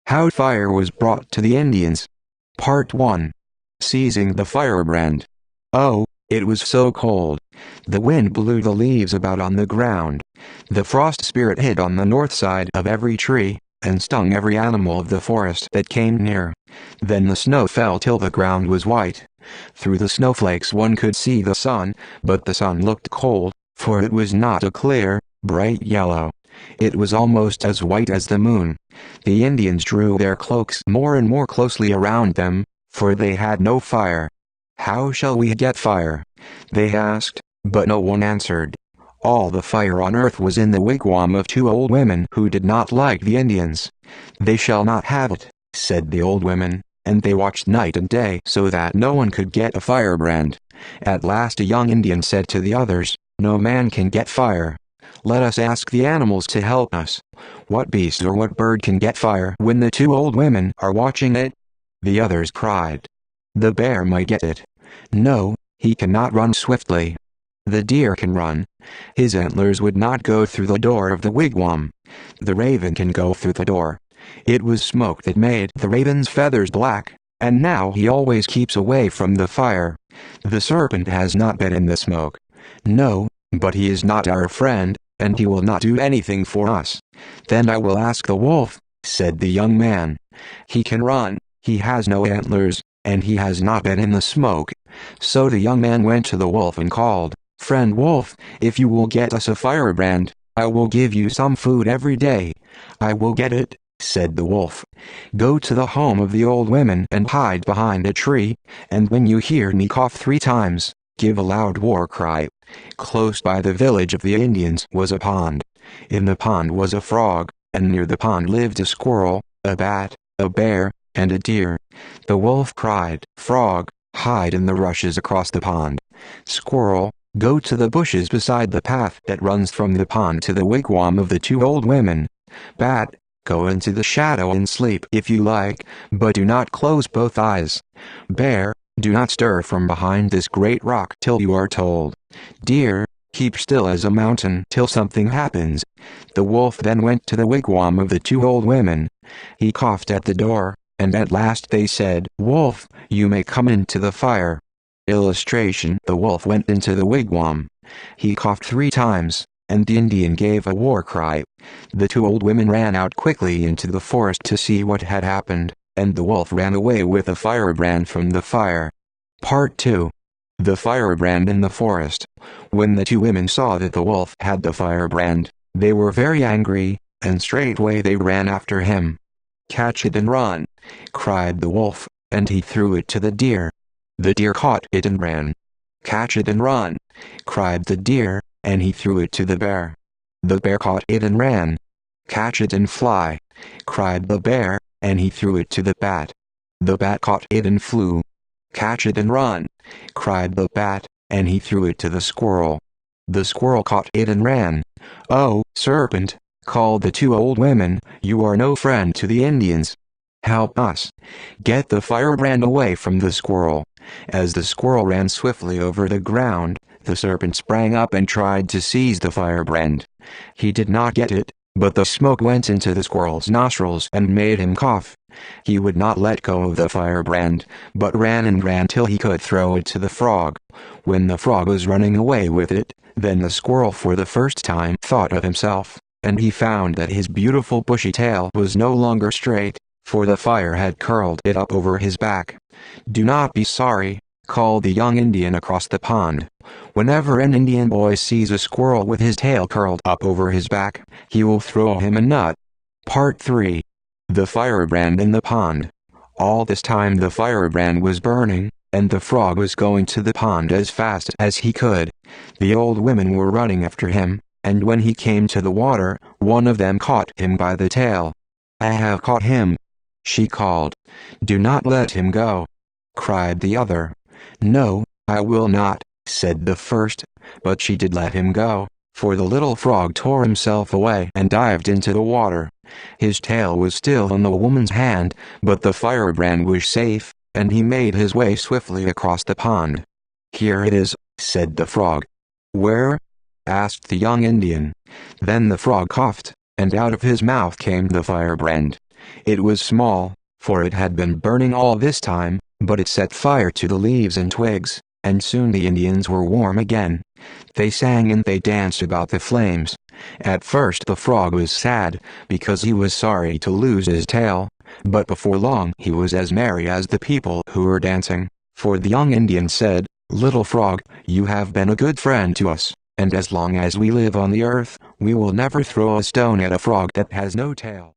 How fire was brought to the Indians. Part 1. Seizing the firebrand. Oh, it was so cold. The wind blew the leaves about on the ground. The frost spirit hid on the north side of every tree, and stung every animal of the forest that came near. Then the snow fell till the ground was white. Through the snowflakes one could see the sun, but the sun looked cold, for it was not a clear, bright yellow. It was almost as white as the moon. The Indians drew their cloaks more and more closely around them, for they had no fire. "How shall we get fire?" they asked, but no one answered. All the fire on earth was in the wigwam of two old women who did not like the Indians. "They shall not have it," said the old women, and they watched night and day so that no one could get a firebrand. At last a young Indian said to the others, "No man can get fire. Let us ask the animals to help us. What beast or what bird can get fire when the two old women are watching it?" The others cried. "The bear might get it." "No, he cannot run swiftly." "The deer can run. His antlers would not go through the door of the wigwam." "The raven can go through the door. It was smoke that made the raven's feathers black, and now he always keeps away from the fire." "The serpent has not been in the smoke." "No, but he is not our friend, and he will not do anything for us." "Then I will ask the wolf," said the young man. "He can run, he has no antlers, and he has not been in the smoke." So the young man went to the wolf and called, "Friend wolf, if you will get us a firebrand, I will give you some food every day." "I will get it," said the wolf. "Go to the home of the old women and hide behind a tree, and when you hear me cough 3 times, give a loud war cry." Close by the village of the Indians was a pond. In the pond was a frog, and near the pond lived a squirrel, a bat, a bear, and a deer. The wolf cried, "Frog, hide in the rushes across the pond. Squirrel, go to the bushes beside the path that runs from the pond to the wigwam of the two old women. Bat, go into the shadow and sleep if you like, but do not close both eyes. Bear, do not stir from behind this great rock till you are told. Deer, keep still as a mountain till something happens." The wolf then went to the wigwam of the two old women. He coughed at the door, and at last they said, "Wolf, you may come into the fire." Illustration: the wolf went into the wigwam. He coughed 3 times, and the Indian gave a war cry. The two old women ran out quickly into the forest to see what had happened, and the wolf ran away with a firebrand from the fire. Part 2. The firebrand in the forest. When the two women saw that the wolf had the firebrand, they were very angry, and straightway they ran after him. "Catch it and run!" cried the wolf, and he threw it to the deer. The deer caught it and ran. "Catch it and run!" cried the deer, and he threw it to the bear. The bear caught it and ran. "Catch it and fly!" cried the bear, and he threw it to the bat. The bat caught it and flew. "Catch it and run!" cried the bat, and he threw it to the squirrel. The squirrel caught it and ran. "Oh, serpent," called the two old women, "you are no friend to the Indians. Help us. Get the firebrand away from the squirrel." As the squirrel ran swiftly over the ground, the serpent sprang up and tried to seize the firebrand. He did not get it, but the smoke went into the squirrel's nostrils and made him cough. He would not let go of the firebrand, but ran and ran till he could throw it to the frog. When the frog was running away with it, then the squirrel for the first time thought of himself, and he found that his beautiful bushy tail was no longer straight, for the fire had curled it up over his back. "Do not be sorry," called the young Indian across the pond. "Whenever an Indian boy sees a squirrel with his tail curled up over his back, he will throw him a nut." Part 3. The firebrand in the pond. All this time the firebrand was burning, and the frog was going to the pond as fast as he could. The old women were running after him, and when he came to the water, one of them caught him by the tail. "I have caught him," she called. "Do not let him go," cried the other. "No, I will not," said the first, but she did let him go, for the little frog tore himself away and dived into the water. His tail was still in the woman's hand, but the firebrand was safe, and he made his way swiftly across the pond. "Here it is," said the frog. "Where?" asked the young Indian. Then the frog coughed, and out of his mouth came the firebrand. It was small, for it had been burning all this time, but it set fire to the leaves and twigs, and soon the Indians were warm again. They sang and they danced about the flames. At first the frog was sad, because he was sorry to lose his tail, but before long he was as merry as the people who were dancing, for the young Indian said, "Little frog, you have been a good friend to us, and as long as we live on the earth, we will never throw a stone at a frog that has no tail."